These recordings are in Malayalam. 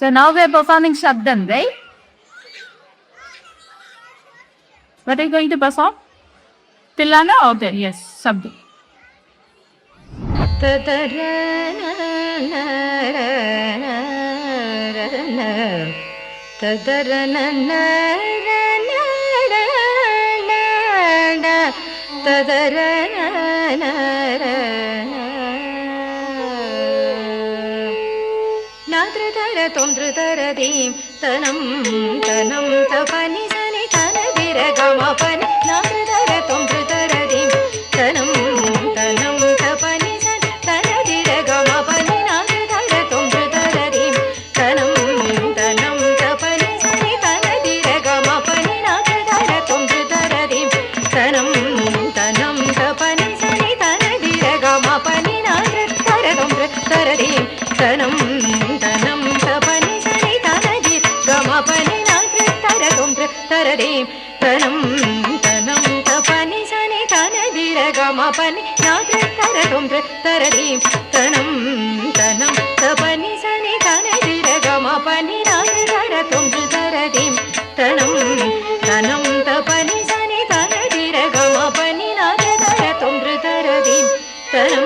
So now we are performing Shabdam, right? What are you going to perform? Tilana? Okay, yes, Shabdam. തൊന്ത്രതരതീം തനം തനം തപനി സനി തനദിര ഗമപനി നാദര തൊന്ത്രതരതീം തനം തനം തപനി സനി തനദിര ഗമപനി നാദര തൊന്ത്രതരതീം തനം തനം തപനി സനി തനദിര ഗമപനി നാദര തൊന്ത്രതരതീം തനം തനം തപനി സനി തനദിര ഗമപനി നാദര തൊന്ത്രതരതീം തനം തനം തപനി സനി തനദിര ഗമപനി നാദര തൊന്ത്രതരതീം തനം തനം തപനി സനി തനദിര ഗമപനി നാദര തൊന്ത്രതരതീം തനം തനം തപനി സനി തനദിര ഗമപനി നാദര തൊന്ത്രതരതീം തനം തനം തപനി സനി തനദിര ഗമപനി നാദര തൊന്ത്രതരതീം തനം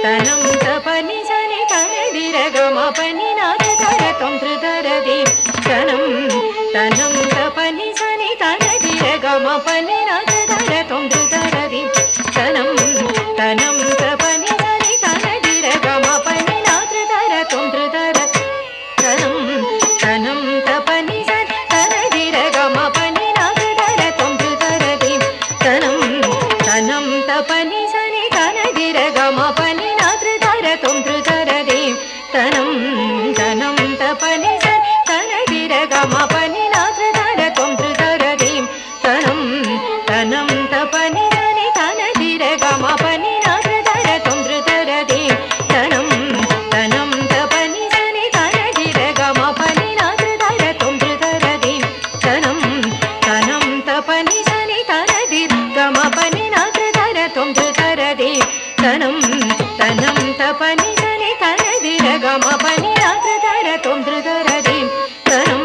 തനം തപനി സനി തനദിര ഗമപനി നാദര തൊന്ത്രതരതീം തനം തനം തപനി സനി തനദിര ഗമപനി നാദര തൊന്ത്രതരതീം തനം തനം തപനി സനി തനദിര ഗമപനി നാദര തൊന്ത്രതര തനം തനം തപനി സനി തനദിര ഗമപനി നാദര തൊന്ത്രതരതീം തനം തനം തപനി സനി തനദിര ഗമപനി നാദര തൊന്ത്രതരതീം തനം തനം തപനി സനി തനദിര ഗമപനി നാദര തൊന്ത്രതരതീം തനം തനം തപനി സനി തനദിര ഗമപനി നാദര തൊന്ത്രതരതീം തനം തനം തപനി സനി തനദിര ഗമപനി നാദര തൊന്ത്രതരതീം തനം തനം തപനി സനി തനദിര ഗമപനി നാദര തൊന്ത്രതരതീം തനം തനം തപനി സനി തനദിര ഗമപനി നാദര തൊന്ത്രതരതീം തനം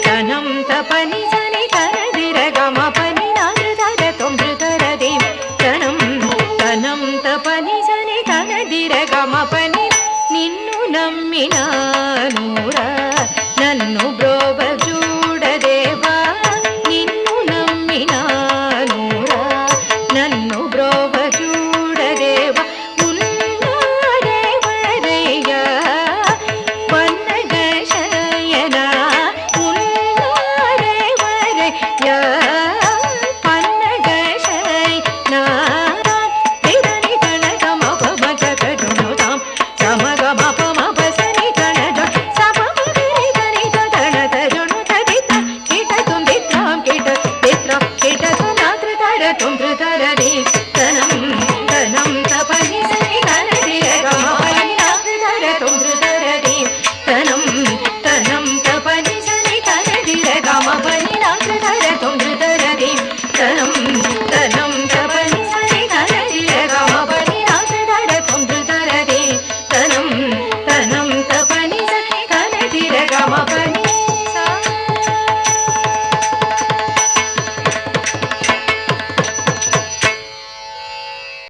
തനം തപനി സനി തനദിര ഗമപനി നാദര തൊന്ത്രതരതീം തനം തനം തപനി സനി തനദിര ഗമപനി നിന്നു നമ്മിനാനൂರ നന്നു ಬ್ರೋವ ಜೂಡದೇವ ನಿನ್ನು ನಮ್ಮಿನಾನೂರ ನನ್ನು ಬ್ರೋವ ಜೂಡದೇವ ಉನ್ನಾದೇವರಯ್ಯ ಪನ್ನಗ ಶಯನ ಉನ್ನಾದೇವರಯ್ಯ